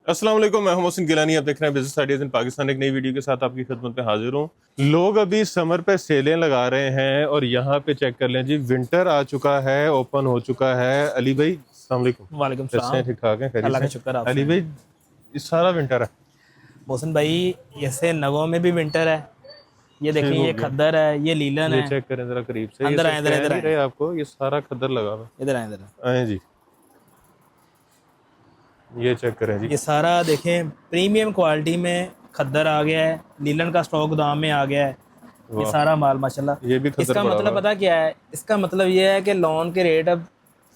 अस्सलाम वालेकुम, मैं हूं मोहसिन गिलानी। आप देख रहे हैं बिजनेस आइडियाज इन पाकिस्तान। एक नई वीडियो के साथ आपकी खिदमत में हाजिर हूं। लोग अभी समर पे सेलें लगा रहे हैं और यहाँ पे चेक कर लें जी, विंटर आ चुका है, ओपन हो चुका है। अली भाई अस्सलाम वालेकुम। वालेकुम कैसे हैं? सलाम। ठीक ठाक हैं? खैरियत अल्लाह का से? शुक्र आप अली भाई इस सारा विंटर है। मोहसिन भाई, जैसे नगों में भी विंटर है। ये ठीक देखें, हो ये गया। खद्दर है, ये लीलन ये है। चेक करें जरा करीब से, ये अंदर सब आए, इधर कह इधर नहीं आए, रहे आपको, ये सारा खद्दर लगा हुआ इधर आए, इधर आए। है। आए जी, ये चेक करें जी। ये सारा देखें, प्रीमियम क्वालिटी में खद्दर आ गया है। लीलन का स्टॉक गोदाम में आ गया है। ये वाह, सारा माल माशाल्लाह। ये भी खद्दर इसका पड़ा मतलब हुआ पता क्या है? इसका मतलब ये है कि लोन के रेट अब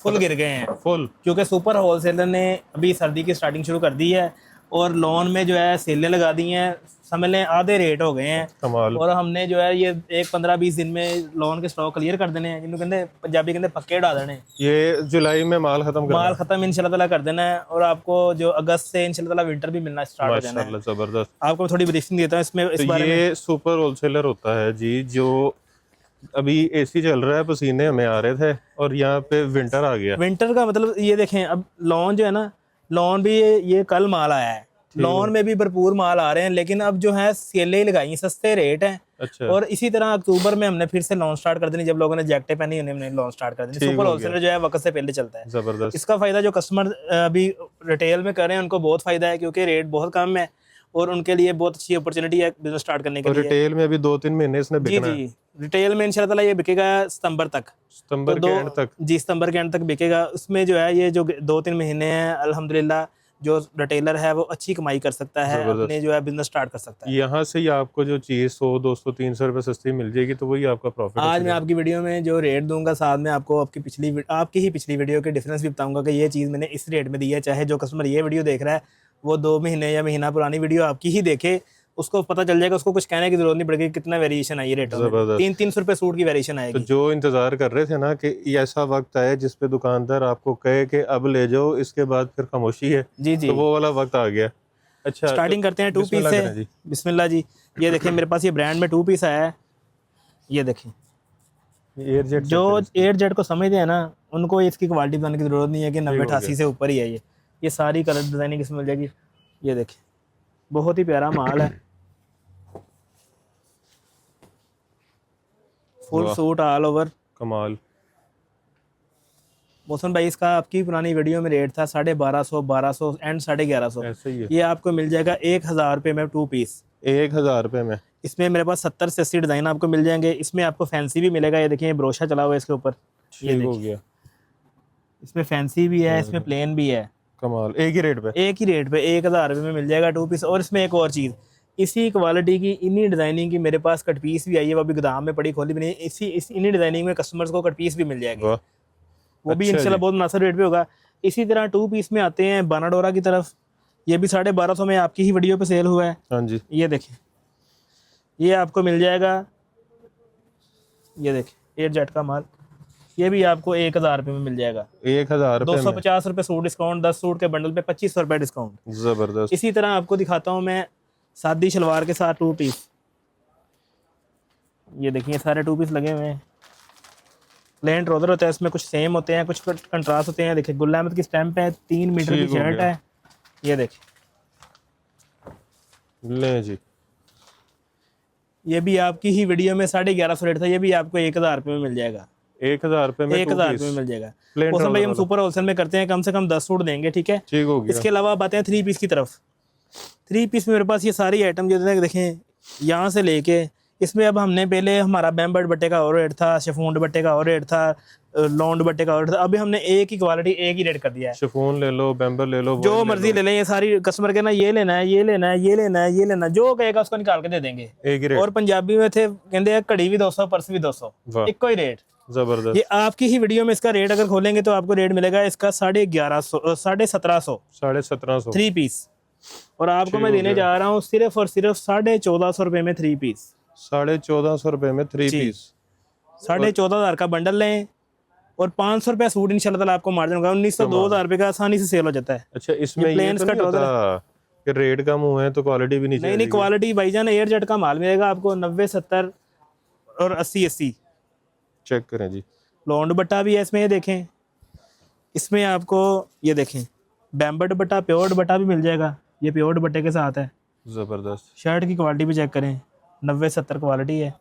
फुल गिर गए हैं, है। फुल क्योंकि सुपर होलसेलर ने अभी सर्दी की स्टार्टिंग शुरू कर दी है और लोन में जो है सेलें लगा दी हैं। समझ लें आधे रेट हो गए हैं। कमाल। और हमने जो है ये एक 15-20 दिन में लोन के स्टॉक क्लियर कर देने हैं, जिन्होंने कहते पंजाबी कहते पक्के उड़ा देने। ये जुलाई में माल खत्म करना माल है। खत्म इंशाल्लाह ताला कर देना है और आपको जो अगस्त से इंशाल्लाह ताला विंटर भी मिलना स्टार्ट हो जाना है। माशाल्लाह जबरदस्त। आपको थोड़ी ब्रीफिंग देता हूँ इसमें, तो इस बारे में। ये सुपर होलसेलर होता है जी, जो अभी एसी चल रहा है, पसीने हमें आ रहे थे और यहाँ पे विंटर आ गया। विंटर का मतलब ये देखें, अब लोन जो है ना, लोन भी ये कल माल आया है। लोन में भी भरपूर माल आ रहे हैं, लेकिन अब जो है सेलें ही लगाई, सस्ते रेट हैं। अच्छा, और इसी तरह अक्टूबर में हमने फिर से लॉन्च स्टार्ट कर देनी। जब लोगों ने जैकेटें पहनी हमने लॉन्च स्टार्ट कर देनी। ठीक सुपर हो होलसेलर जो है वक्त से पहले चलता है। जबरदस्त। इसका फायदा जो कस्टमर अभी रिटेल में कर रहे हैं उनको बहुत फायदा है, क्योंकि रेट बहुत कम है और उनके लिए बहुत अच्छी अपॉर्चुनिटी है बिजनेस स्टार्ट करने के और लिए। रिटेल में अभी 2-3 महीने इसने जी बिकना है। जी, रिटेल में इंशाल्लाह ताला ये बिकेगा सितंबर तक। सितंबर तो के एंड तक। जी, सितंबर के एंड तक बिकेगा। उसमें जो है ये जो 2-3 महीने हैं, अल्हम्दुलिल्लाह जो रिटेलर है वो अच्छी कमाई कर सकता है, अपने जबरदस्त। जो है बिजनेस स्टार्ट कर सकता है। यहाँ से ही आपको जो चीज़ 100, 200, 300 रुपये सस्ती मिल जाएगी, तो वही आपका प्रॉफिट आज है। मैं आपकी वीडियो में जो रेट दूंगा, साथ में आपको आपकी ही पिछली वीडियो के डिफरेंस भी बताऊंगा कि ये चीज़ मैंने इस रेट में दी है। चाहे जो कस्टमर ये वीडियो देख रहा है वो 2 महीने या महीना पुरानी वीडियो आपकी ही देखे, उसको पता चल जाएगा। उसको कुछ कहने की जरूरत नहीं पड़ेगी कितना वेरिएशन आई है रेटों में। जबरदस्त। 300 रुपये सूट की वेरिएशन तो आएगी। जो इंतजार कर रहे थे ना कि ये ऐसा वक्त आए जिस पे दुकानदार आपको कहे कि अब ले जाओ, इसके बाद फिर खामोशी है, जी जी, तो वो वाला वक्त आ गया। अच्छा, तो स्टार्टिंग करते हैं 2 पीस बिस्मिल्लाह से। करें जी। बिस्मिल्लाह जी। ये देखें, मेरे पास ये ब्रांड में 2 पीस आया है। ये देखें, एयर जेट जो एयर जेट को समझते हैं ना, उनको इसकी क्वालिटी बताने की जरूरत नहीं है कि 90-88 से ऊपर ही है। ये सारी कलर डिजाइनिंग इसमें मिल जाएगी। ये देखें, बहुत ही प्यारा माल है। Full suit all over. कमाल। मौसम भाई, इसका आपकी पुरानी वीडियो में रेट था 1250, 1200 एंड 1150। ऐसे ही है। ये आपको मिल जाएगा 1000 रुपये में 2 पीस। 1000 रुपये में। इसमें मेरे पास 70 से 80 डिज़ाइन आपको मिल जाएंगे। इसमें आपको फैंसी भी मिलेगा। ये देखिए, ये ब्रोशा चला हुआ है इसके ऊपर। ये ठीक हो देखिए, गया। इसमें फैंसी भी है, इसमें प्लेन भी है। कमाल, एक ही रेट पे। एक ही रेट पे 1000 रुपये में मिल जाएगा 2 पीस। और इसमें एक और चीज़, इसी क्वालिटी की, इन्हीं डिज़ाइनिंग की मेरे पास कट पीस भी आई है। वो अभी गोदाम में पड़ी, खोली भी नहीं। इन्हीं डिज़ाइनिंग में कस्टमर्स को कट पीस भी मिल जाएगी। वाह, वो भी अच्छा इंशाल्लाह जी। बहुत मुनासिब रेट पे होगा। इसी तरह 2 पीस में आते हैं बानाडोरा की तरफ। ये भी 1250 में आपकी ही वीडियो पे सेल हुआ है। हाँ जी। ये देखें, ये आपको मिल जाएगा। ये देखें, एयर जेट का माल, ये भी आपको 1000 रुपये में मिल जाएगा। 1000 रुपये में। 250 रुपये सूट डिस्काउंट, 10 सूट के बंडल पे 2500 रुपये डिस्काउंट। जबरदस्त। इसी तरह आपको दिखाता हूँ मैं सादी शलवार के साथ 2 पीस। ये देखिए, सारे 2 पीस लगे हुए हैं। प्लेन ट्राउजर होता है, इसमें कुछ सेम होते हैं, कुछ कंट्रास्ट होते हैं। देखिए, गुल अहमद की स्टैंप है, 3 मीटर की ठीक हो शर्ट गया। है। ये देखिए, ले जी। ये भी आपकी ही वीडियो में 1150 रेट था। ये भी आपको 1000 रुपये में मिल जाएगा। 1000 रुपये में 1000 2 रुपये में पीस। मिल जाएगा। प्लेन उसमें भाई हम ट्राउजर सुपर होलसेल में करते हैं, कम से कम 10 सूट देंगे, ठीक है। ठीक हो गया। इसके अलावा अब आते हैं 3 पीस की तरफ। 3 पीस में मेरे पास ये सारी आइटम जो है, देखें यहाँ से लेके इसमें, अब हमने पहले हमारा बैम्बर दुपट्टे का और रेट था, शिफॉन दुपट्टे का और रेट था, लॉन दुपट्टे का और रेट था। अभी हमने एक ही क्वालिटी, एक ही रेट कर दिया है। शिफॉन ले लो, बैम्बर ले लो, जो मर्जी ले लें। ये सारी कस्टमर कहना ये लेना है, ये लेना है, ये लेना है, ये लेना है, जो कहेगा उसको निकाल के दे देंगे। एक ही रेट। और पंजाबी में थे कहते हैं घड़ी भी 200, पर्स भी 200, वाह, एक ही रेट। जबरदस्त। ये आपकी ही वीडियो में इसका रेट अगर खोलेंगे तो आपको रेट मिलेगा इसका 1150, 1750 1750। 3 पीस। और आपको ठीक मैं हो देने गया। जा रहा हूँ सिर्फ और सिर्फ 1450 रुपये में 3 पीस। 1450 रुपये में 3 जी। पीस। 14,500 का बंडल लें और 500 रुपया सूट इंशाल्लाह ताला आपको मार्जिन होगा। 1900, 2000 रुपये का आसानी से सेल हो जाता है। अच्छा, इसमें ये प्लेन तो इसका नहीं होता कि रेट कम हुए हैं तो क्वालिटी भी नीचे नहीं नहीं, क्वालिटी भाईजान एयर जेट का माल मिलेगा आपको 90, 70 और 80। चेक करें जी। लॉन दुपट्टा भी है इसमें। ये देखें, इसमें आपको ये देखें बैम्बर दुपट्टा, प्योर दुपट्टा भी मिल जाएगा। ये प्योर दुपट्टे के साथ है। जबरदस्त। शर्ट की क्वालिटी भी चेक करें, 90-70 क्वालिटी है।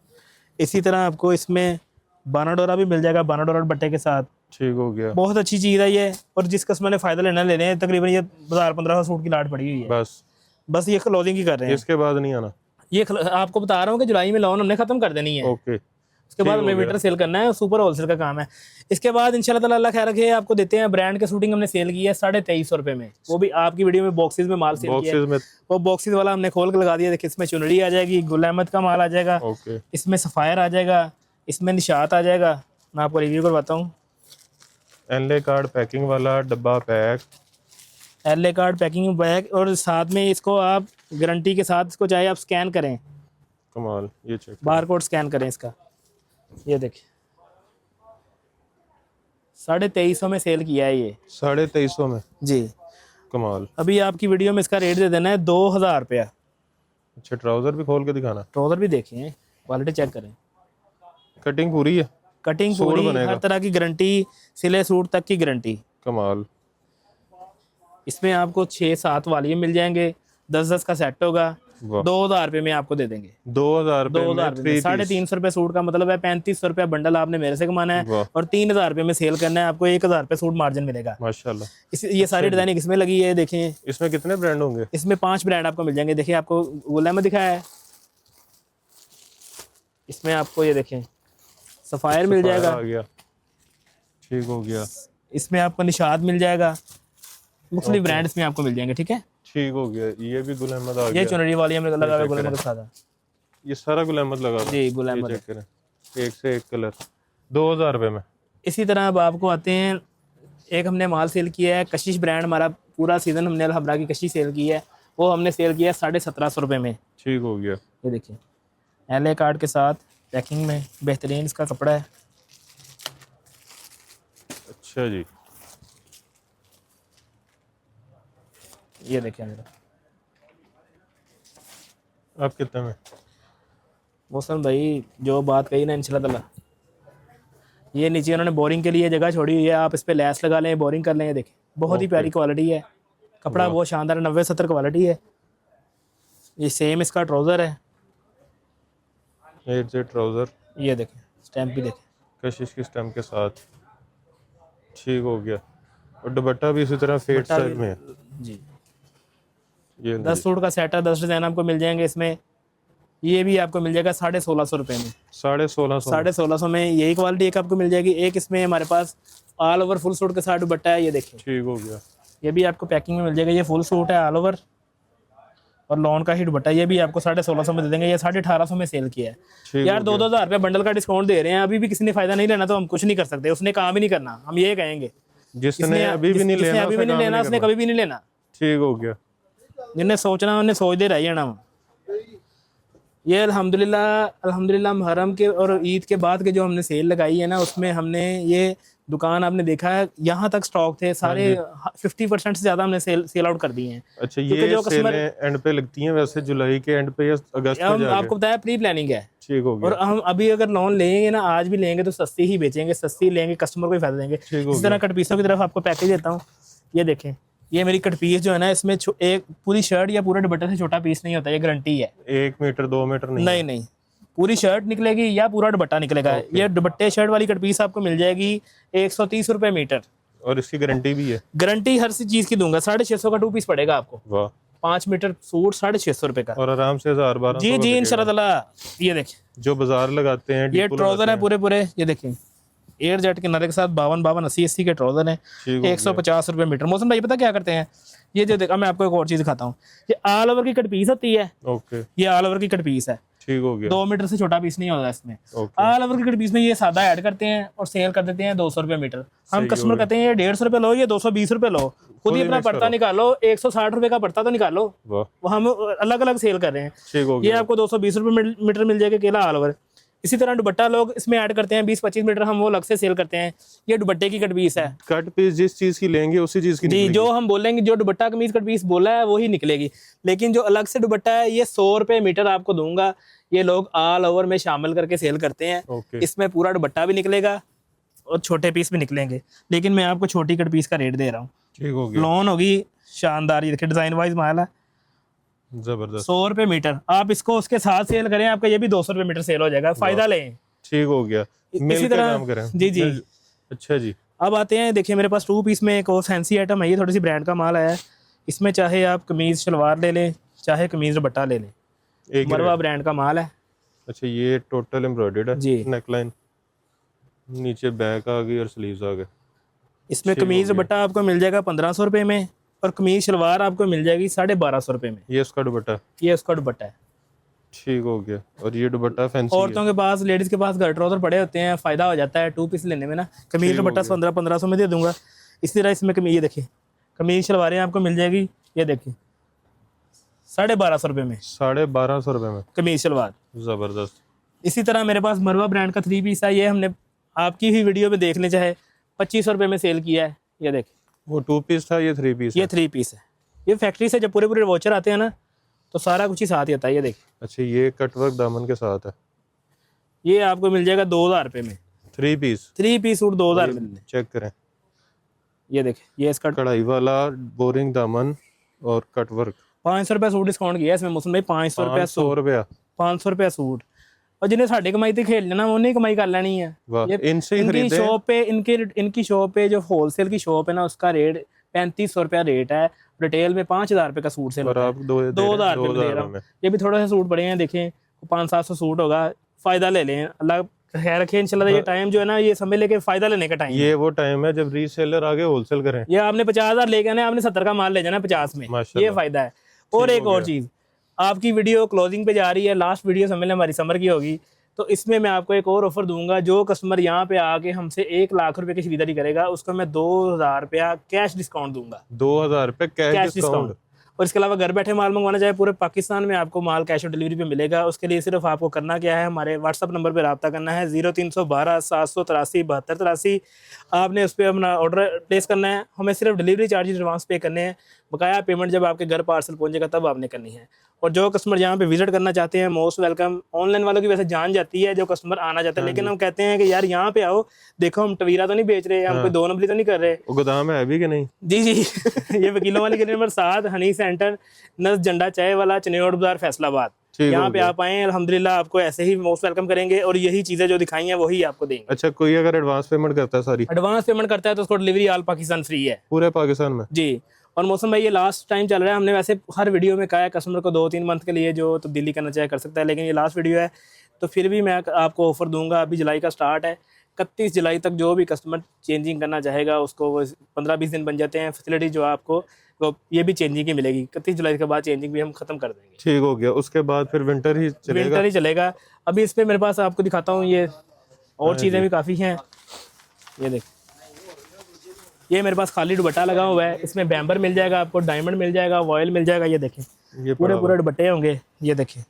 इसी तरह आपको इसमें बाना डोरा भी मिल जाएगा, बाना डोरा दुपट्टे के साथ। ठीक हो गया। बहुत अच्छी चीज़ है ये, और जिस कस्टमर ने फ़ायदा लेना ले रहे हैं। तकरीबन ये 1000-1500 सूट की लाट पड़ी हुई है, बस ये क्लोजिंग ही कर रहे हैं। इसके बाद नहीं आना। ये आपको बता रहा हूँ कि जुलाई में लोन हमने खत्म कर देनी है। ओके। उसके बाद हमें मीटर सेल करना है, सुपर होलसेल का काम है। इसके बाद इंशाल्लाह ताला अल्लाह खैर रखे आपको देते हैं ब्रांड के शूटिंग हमने सेल की है 2350 रुपए में, वो भी आपकी वीडियो में बॉक्सेस में माल सेल किया है। वो बॉक्सेस वाला हमने खोल के लगा दिया। देखिए इसमें चुनरी आ जाएगी, गुल अहमद का माल आ जाएगा, इसमें सफायर आ जाएगा, इसमें निशात आ जाएगा। मैं आपको रिव्यू करवाता हूँ। एलए कार्ड पैकिंग वाला डब्बा pack, LA card packing bag, और साथ में इसको आप गारंटी के साथ इसको चाहे आप स्कैन करें, कमाल। ये चेक बार कोड स्कैन करें इसका। ये देखिए 2350 में सेल किया है ये, 2350 में जी। कमाल। अभी आपकी वीडियो में इसका रेट दे देना है 2000 रुपया। अच्छा, ट्राउजर भी खोल के दिखाना। ट्राउजर भी देखें, क्वालिटी चेक करें, कटिंग पूरी है, कटिंग पूरी, हर तरह की गारंटी, सिले सूट तक की गारंटी। कमाल। इसमें आपको 6-7 वाली मिल जाएंगे, 10-10 का सेट होगा। 2000 रुपये में आपको दे देंगे। 2000 रुपये 350 रुपये सूट का मतलब है 3500 रुपया बंडल आपने मेरे से कमाना है, और 3000 रुपये में सेल करना है। आपको 1000 रुपये सूट मार्जिन मिलेगा माशाल्लाह। ये सारी डिजाइनिंग इसमें लगी है। देखें इसमें कितने ब्रांड होंगे? इसमें 5 ब्रांड आपको मिल जाएंगे। देखिए आपको गुल अहमद दिखाया है, इसमें आपको ये देखें सफायर मिल जाएगा, आ गया। ठीक हो गया। इसमें आपको निशात मिल जाएगा, मुख्तलिफ ब्रांड इसमें आपको मिल जाएंगे। ठीक है, ठीक हो गया। ये भी गुल अहमद आ गया। ये चुनरी वाली हमने लगा हुआ गुल अहमद के साथ, ये सारा गुल अहमद लगा जी, गुल अहमद चेक करें, एक से एक कलर 2000 रुपये में। इसी तरह अब आपको आते हैं, एक हमने माल सेल किया है कशिश ब्रांड, हमारा पूरा सीजन हमने अलहमरा की कशिश सेल की है, वो हमने सेल किया है 1750 रुपये में। ठीक हो गया। ये देखिए एलए कार्ड के साथ पैकिंग में, बेहतरीन इसका कपड़ा है। अच्छा जी, ये देखिए मेरा आप कितने में? मौसम भाई जो बात कही ना इंशाल्लाह ताला, ये नीचे उन्होंने बोरिंग के लिए जगह छोड़ी हुई है, आप इस पे लैस लगा लें, बोरिंग कर लें। ये देखिए बहुत ही प्यारी क्वालिटी है, कपड़ा बहुत शानदार है, 90-70 क्वालिटी है। ये सेम इसका ट्राउज़र है, 8 से ट्राउज़र, ये देखें स्टैम्प भी देखें कशिश की स्टैम्प के साथ। ठीक हो गया। और दुपट्टा भी इसी तरह फेट साइज में है जी। ये 10 सूट का सेट है, 10 डिज़ाइन आपको मिल जाएंगे इसमें। ये भी आपको मिल जाएगा 1650 रुपये में। 1650 में यही क्वालिटी एक आपको मिल जाएगी। एक इसमें हमारे पास ऑल ओवर फुल सूट के साथ दुपट्टा है, ये देखिए। ठीक हो गया। ये भी आपको पैकिंग में मिल जाएगा। ये फुल सूट है ऑल ओवर और लॉन का ही दुपट्टा, ये भी आपको 1650 में दे देंगे। ये 1850 में सेल किया है यार। 2-2000 रुपये बंडल का डिस्काउंट दे रहे हैं। अभी भी किसी ने फायदा नहीं लेना तो हम कुछ नहीं कर सकते, उसने काम भी नहीं करना, हम ये कहेंगे। जिसने अभी भी नहीं लेना उसने कभी भी नहीं लेना। ठीक हो गया। जिन्हें सोचना उन्हें सोचते रह जाना। ये अल्हम्दुलिल्लाह मुहर्रम के और ईद के बाद के जो हमने सेल लगाई है ना, उसमें हमने ये दुकान आपने देखा है, यहाँ तक स्टॉक थे सारे, 50% से ज्यादा हमने सेल आउट कर दिए हैं। अच्छा, ये जो कस्टमर एंड पे लगती हैं वैसे जुलाई के एंड पे या अगस्त में? आपको बताया प्री प्लानिंग है। ठीक हो गया। और हम अभी अगर लोन लेंगे ना, आज भी लेंगे तो सस्ती ही बेचेंगे, सस्ती लेंगे, कस्टमर को ही फायदा देंगे। इस तरह कट पीसों की तरफ आपको पैकेज देता हूँ। ये देखें, ये मेरी कट पीस जो है ना, इसमें एक पूरी शर्ट या पूरा दुपट्टा से छोटा पीस नहीं होता, ये गारंटी है। 1 मीटर 2 मीटर नहीं, पूरी शर्ट निकलेगी या पूरा दुपट्टा निकलेगा। ये दुपट्टे शर्ट वाली कट पीस आपको मिल जाएगी 130 रुपये मीटर, और इसकी गारंटी भी है। गारंटी हर चीज की दूंगा। 650 का 2 पीस पड़ेगा आपको। वाह। 5 मीटर सूट 650 रुपये का, और आराम से 1000-1200। जी इंशाल्लाह। ये देखिए जो बाजार लगाते हैं, ये ट्राउजर है पूरे। ये देखिए एयर जेट के नरे के साथ 52 80 के ट्राउजर है, 150 रुपये मीटर। मौसम भाई पता क्या करते हैं, ये जो देखा, मैं आपको एक और चीज दिखाता हूँ। ये ऑल ओवर की कट पीस होती है। ओके, ये ऑल ओवर की कट पीस है। ठीक हो गया। 2 मीटर से छोटा पीस नहीं होता इसमें। ऑल ओवर की कट पीस में ये सादा ऐड करते हैं और सेल कर देते हैं 200 रुपये मीटर। हम कस्टमर कहते हैं ये 150 रुपये लो, ये 220 रुपये लो, खुद ही अपना पड़ता निकालो, 160 रुपये का पड़ता तो निकालो। वो हम अलग अलग सेल कर रहे हैं। ये आपको 220 रुपये मीटर मिल जाएगा केला ऑल ओवर। इसी तरह दुपट्टा लोग इसमें ऐड करते हैं 20-25 मीटर, हम वो अलग से सेल करते हैं। ये दुपट्टे की कट पीस है। कट पीस जिस चीज की लेंगे उसी चीज की जी, जो हम बोलेंगे, जो दुपट्टा कमीज कट पीस बोला है वही निकलेगी। लेकिन जो अलग से दुपट्टा है, ये 100 रुपये मीटर आपको दूंगा। ये लोग ऑल ओवर में शामिल करके सेल करते हैं। इसमें पूरा दुपट्टा भी निकलेगा और छोटे पीस भी निकलेंगे, लेकिन मैं आपको छोटी कट पीस का रेट दे रहा हूँ। ठीक हो गया। लॉन होगी शानदार। ये देखिए डिजाइन वाइज माल है, जबरदस्त, 100 रुपये मीटर। आप इसको उसके साथ सेल करें, आपका ये भी 200 रुपये मीटर सेल हो जाएगा, फायदा लें। ठीक हो गया, मिल इसी के तरह काम करें। जी जी। अच्छा जी, अब आते हैं, देखिए मेरे पास 2 पीस में एक और फैंसी आइटम है, ये थोड़ी सी ब्रांड का माल आया है। इसमें चाहे आप कमीज शलवार ले लें, चाहे कमीज दुपट्टा ले लें, एक ही मरवा रेट। ब्रांड का माल है अच्छा, ये टोटल एम्ब्रॉयडर्ड है जी। नेकलाइन, नीचे बैक आ गई और स्लीव्स आ गए। इसमें ठीक हो कमीज गया। दुपट्टा आपको मिल जाएगा 1500 रुपये में, और कमीज शलवार आपको मिल जाएगी 1250 रुपये में। ये इसका दुपट्टा, ये उसका दुपट्टा है। ठीक हो गया। और ये दुपट्टा फैंसी है। औरतों के पास, लेडीज के पास घर ट्राउजर पड़े होते हैं, फायदा हो जाता है 2 पीस लेने में ना। कमीज ठीक हो दुपट्टा गया। 1500 में दे दूंगा। इसी तरह इसमें कमीज, ये देखिए कमीज शलवारें आपको मिल जाएगी, ये देखिए 1250 रुपये में 1250 रुपए में, कमीज शलवार। जबरदस्त। इसी तरह मेरे पास मरवा ब्रांड का 3 पीस है, ये हमने आपकी ही वीडियो में देख लें चाहे 2500 रुपये में सेल किया है। ये देखिए वो 2 पीस था, ये 3 पीस ये है। 3 पीस है। ये फैक्ट्री से जब पूरे पूरे वॉचर आते हैं ना, तो सारा कुछ ही साथ ही आता है। ये देखिए अच्छा, ये कटवर्क दामन के साथ है, ये आपको मिल जाएगा 2000 रुपये में। 3 पीस। 3 पीस सूट 2000 में। चेक करें, ये देखिए, ये इसका कढ़ाई वाला बोरिंग दामन और कटवर्क। 500 रुपये सूट डिस्काउंट किया है इसमें मौसम भाई। 500 रुपये 100 रुपया। 500 रुपये सूट। और जिन्हें साढ़े कमाई ते खेल लेना, उन्हें कमाई कर लेनी है। वाह, ये इनसे ही इनकी खरीदे। शॉप पे, इनकी शॉप पे जो होलसेल की शॉप है ना, उसका रेट 3500 रुपया रेट है। रिटेल में 5000 रुपये का सूट सेल और होता है। आप 2000 रुपये में दे रहा हूँ। ये भी थोड़ा सा सूट पड़े हैं, देखें 500-700 सूट होगा। फायदा ले लें, अल्लाह खैर रखे इंशाल्लाह। ये टाइम जो है ना, ये समझ लेके फायदा लेने का टाइम है। ये वो टाइम है जब रीसेलर आगे होलसेल करें। ये आपने 50,000 लेके आना है, आपने 70 का माल ले जाना है 50 में। माशाल्लाह। ये फायदा है। और एक और चीज, आपकी वीडियो क्लोजिंग पे जा रही है, लास्ट वीडियो समझ लें हमारी समर की होगी, तो इसमें मैं आपको एक और ऑफर दूंगा। जो कस्टमर यहाँ पे आके हमसे 1 लाख रुपए की खरीदारी करेगा, उसको मैं 2000 रुपया कैश डिस्काउंट दूंगा। 2000 रुपए कैश डिस्काउंट। और इसके अलावा घर बैठे माल मंगवाना चाहे पूरे पाकिस्तान में आपको माल कैश ऑन डिलीवरी पे मिलेगा। उसके लिए सिर्फ आपको करना क्या है, हमारे व्हाट्सअप नंबर पे रब्ता करना है 0312 783 7283। आपने उस पर अपना ऑर्डर प्लेस करना है, हमें सिर्फ डिलीवरी चार्जेस एडवांस पे करने हैं। बकाया पेमेंट जब आपके घर पार्सल पहुंचेगा तब आपने करनी है। और जो कस्टमर यहाँ पे विजिट करना चाहते हैं, मोस्ट वेलकम। ऑनलाइन वालों की वैसे जान जाती है जो कस्टमर आना चाहते हैं, लेकिन हम कहते हैं कि यार यहाँ पे आओ, देखो हम टवीरा तो नहीं बेच रहे, हम कोई 2 नंबरी तो नहीं कर रहे। वो गोदाम है अभी कि नहीं? जी जी ये वकीलों वाली गली नंबर 7, हनी सेंटर, नस झंडा चाय वाला, चनेड़ बाजार, फैसलाबाद। ठीक यहाँ हो पे गया। आप आए, अल्हम्दुलिल्लाह आपको ऐसे ही मोस्ट वेलकम करेंगे और यही चीजें जो दिखाई हैं वही आपको देंगे। अच्छा, कोई अगर एडवांस पेमेंट करता है सारी एडवांस पेमेंट करता है तो उसको डिलीवरी ऑल पाकिस्तान फ्री है पूरे पाकिस्तान में? जी। और मौसम भाई, ये लास्ट टाइम चल रहा है, हमने वैसे हर वीडियो में कहा है कस्टमर को 2-3 मंथ के लिए जो तब्दीली करना चाहे कर सकता है, लेकिन ये लास्ट वीडियो है तो फिर भी मैं आपको ऑफर दूंगा। अभी जुलाई का स्टार्ट है, 31 जुलाई तक जो भी कस्टमर चेंजिंग करना चाहेगा उसको, वो 15-20 दिन बन जाते हैं। फैसिलिटी जो आपको वो ये भी चेंजिंग ही मिलेगी। 31 जुलाई के बाद चेंजिंग भी हम खत्म कर देंगे। ठीक हो गया। उसके बाद फिर विंटर ही चलेगा? विंटर ही चलेगा। अभी इस पे मेरे पास आपको दिखाता हूँ, ये और चीज़ें भी काफ़ी हैं। ये देख, ये मेरे पास खाली दुपट्टा लगा हुआ है, इसमें बैम्बर मिल जाएगा आपको, डायमंड मिल जाएगा, वॉयल मिल जाएगा। ये देखें, ये पूरे पूरे दुपट्टे होंगे। ये देखें,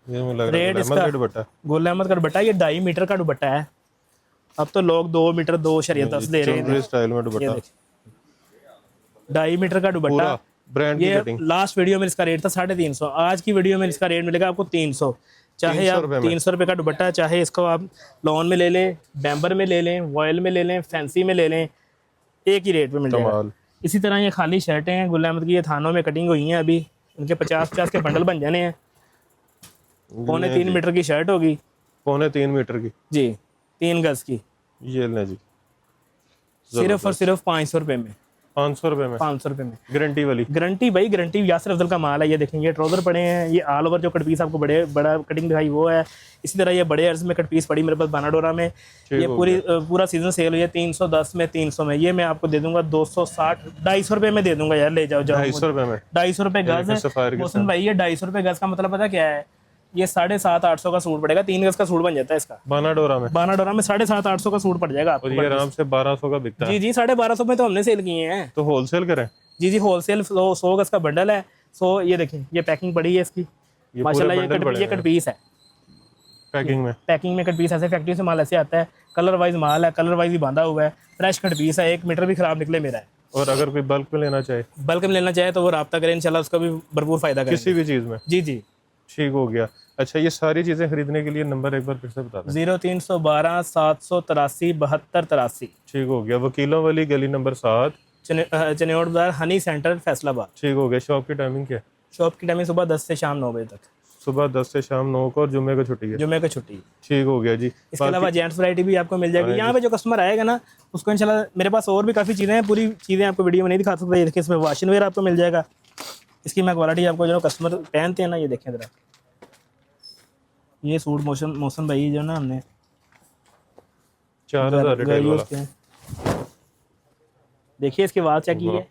ये मुझे लग रहा रेट है इसका दुपट्टा, गुल अहमद का दुपट्टा। ये 2.5 मीटर का दुपट्टा है। अब तो लोग 2 मीटर 2.10 दे रहे हैं। स्टाइल में ये दुपट्टा, देखें, 2.5 मीटर का दुपट्टा। पूरा ब्रांड की ये कटिंग। लास्ट वीडियो में इसका रेट था 350। आज की वीडियो में इसका रेट मिलेगा आपको 300। चाहे 300 आप रुपये में। 300 रुपये का दुपट्टा, चाहे इसको आप लॉन में ले लें, बैम्बर में ले लें, वॉयल में ले लें, फैंसी में ले लें, एक ही रेट पे मिल जाएगा। कमाल। इसी तरह ये खाली शर्टें हैं गुल अहमद की, ये थानों में कटिंग हुई हैं। अभी इनके 50-50 के बंडल बन जाने हैं। 3.25 मीटर की शर्ट होगी 3.25 मीटर की जी, 3 गज की, ये ले जी, सिर्फ और सिर्फ 500 रुपये में। 500 रुपए में 500 रुपये में गारंटी वाली। गारंटी भाई, गारंटी यासिर अफजल का माल है। ये देखें, ये ट्राउजर पड़े हैं, ये ऑल ओवर जो कट पीस आपको बड़ा कटिंग दिखाई वो है। इसी तरह ये बड़े अर्ज में कट पीस पड़ी मेरे पास बानाडोरा में। ये हो पूरा सीजन सेल हुई है 310 में, 300 में। ये मैं आपको दे दूंगा 260, 250 रुपये में दे दूंगा यार, ले जाओ 250 रुपए में 250 रुपये गज है। सफायर के मोहसिन भाई, ये 250 रुपये गज का मतलब पता क्या है? ये 750-800 का सूट पड़ेगा। 3 गज का सूट बन जाता है इसका। बानाडोरा में बानाडोरा में 750-800 का सूट पड़ जाएगा आपको। और ये आराम से 1200 का बिकता है। जी जी, 1250 में तो हमने सेल किए हैं। तो होलसेल करें? जी जी, होलसेल 100 गज का बंडल है। 100, ये देखें, ये पैकिंग पड़ी है इसकी ये माशाल्लाह। पूरे बंडल ये कट पीस है, पैकिंग में। पैकिंग में कट पीस ऐसे फैक्ट्री से माल ऐसे आता है। कलर वाइज माल है, कलर वाइज ही बांधा हुआ है। फ्रेश कट पीस है, 1 मीटर भी खराब निकले मेरा है। और अगर कोई बल्क में लेना चाहे, बल्क में लेना चाहे तो वो रब्ता करें, इंशाल्लाह उसका भी भरपूर फायदा करें। किसी भी चीज में। जी जी। ठीक हो गया। अच्छा, ये सारी चीजें खरीदने के लिए नंबर एक बार फिर से बता दें। 0312 783 7283। ठीक हो गया। वकीलों वाली गली नंबर 7, चनेड़ बाजार हनी सेंटर फैसलाबाद। ठीक हो गया। शॉप की टाइमिंग क्या है? शॉप की टाइमिंग सुबह 10 से शाम 9 बजे तक। सुबह 10 से शाम 9 को, और जुम्मे को छुट्टी है। जुम्मे को छुट्टी। ठीक हो गया जी। इसके अलावा जेंट्स वैरायटी भी आपको मिल जाएगी। हाँ यहाँ पे जो कस्टमर आएगा ना उसको इंशाल्लाह, मेरे पास और भी काफ़ी चीज़ें हैं, पूरी चीज़ें आपको वीडियो में नहीं दिखा सकता। ये देखिए, इसमें वाशिंग वेयर आपको मिल जाएगा। इसकी मैं क्वालिटी आपको जो कस्टमर पहनते हैं ना, ये देखें ज़रा, ये सूट मौसम भाई जो ना हमने 4000 रिटेल वाला। के देखिए, इसके वाल चेक कीजिए,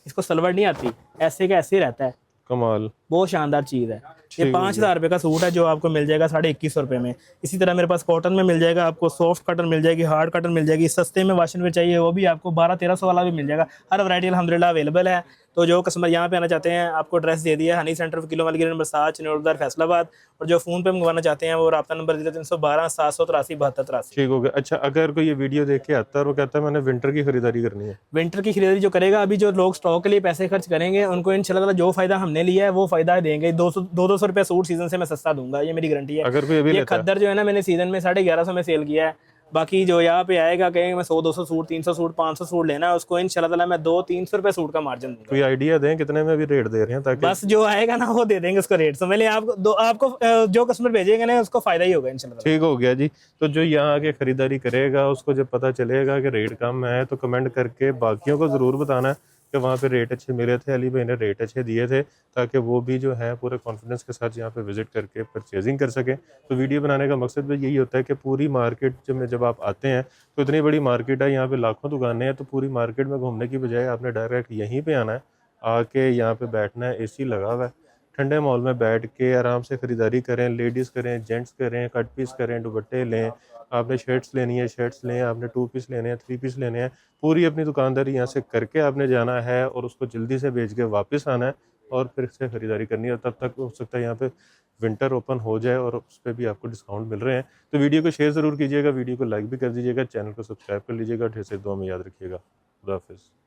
इसको सलवर नहीं आती, ऐसे का ऐसे ही रहता है। कमाल। बहुत शानदार चीज़ है। ये 5000 रुपये का सूट है जो आपको मिल जाएगा 2150 रुपये में। इसी तरह मेरे पास कॉटन में मिल जाएगा, आपको सॉफ्ट कॉटन मिल जाएगी, हार्ड कॉटन मिल जाएगी। सस्ते में वाशिंग वेयर चाहिए वो भी आपको 1200-1300 वाला भी मिल जाएगा। हर वैरायटी अल्हम्दुलिल्लाह अवेलेबल है। तो जो कस्टमर यहाँ पे आना चाहते हैं, आपको एड्रेस दे दिया, हनी सेंटर किलो वाली नंबर 7 चनेड़ बाजार फैसलाबाद। और जो फ़ोन पे मंगवाना चाहते हैं वो रब्ता नंबर 0312 783 7283। ठीक हो गया। अच्छा, अगर कोई ये वीडियो देख के आता है और वो कहता है मैंने विंटर की खरीदारी करनी है, विंटर की खरीदारी जो करेगा, अभी जो लोग स्टॉक के लिए पैसे खर्च करेंगे उनको इंशाल्लाह ताला जो फायदा हमने लिया है वो फायदा देंगे। 200 रुपये सूट सीजन से मैं सस्ता दूंगा, ये मेरी गारंटी है। अगर कोई अभी ये लेता है? खद्दर जो है ना, मैंने सीजन में 1150 में सेल किया है। बाकी जो यहाँ पे आएगा कहेंगे मैं 100-200 सूट, 300 सूट, 500 सूट लेना है, उसको इंशाल्लाह ताला मैं 200-300 रुपये सूट का मार्जिन दूंगा। कोई आइडिया दें कितने में अभी रेट दे रहे हैं, ताकि बस जो आएगा ना वो दे देंगे उसको रेट। समझ लें, आपको जो कस्टमर भेजेंगे ना उसको फायदा ही होगा इंशाल्लाह। ठीक हो गया जी। तो जो यहाँ आके खरीदारी करेगा उसको जब पता चलेगा कि रेट कम है तो कमेंट करके बाकियों को ज़रूर बताना है कि वहाँ पे रेट अच्छे मिले थे, अली भाई ने रेट अच्छे दिए थे, ताकि वो भी जो है पूरे कॉन्फिडेंस के साथ यहाँ पे विजिट करके परचेजिंग कर सकें। तो वीडियो बनाने का मकसद भी यही होता है कि पूरी मार्केट जब आप आते हैं तो इतनी बड़ी मार्केट है, यहाँ पे लाखों दुकानें हैं, तो पूरी मार्केट में घूमने की बजाय आपने डायरेक्ट यहीं पे आना है, आके यहाँ पे बैठना है। एसी लगा हुआ है, ठंडे मॉल में बैठ के आराम से ख़रीदारी करें। लेडीज़ करें, जेंट्स करें, कट पीस करें, दुपट्टे लें, आपने शर्ट्स लेनी है शर्ट्स लें, आपने 2 पीस लेने हैं 3 पीस लेने हैं, पूरी अपनी दुकानदारी यहाँ से करके आपने जाना है और उसको जल्दी से बेच के वापस आना है और फिर से ख़रीदारी करनी है। और तब तक हो सकता है यहाँ पे विंटर ओपन हो जाए और उस पर भी आपको डिस्काउंट मिल रहे हैं। तो वीडियो को शेयर ज़रूर कीजिएगा, वीडियो को लाइक भी कर दीजिएगा, चैनल को सब्सक्राइब कर लीजिएगा। ढेर सारी दुआ में याद रखिएगा। खुदा हाफिज़।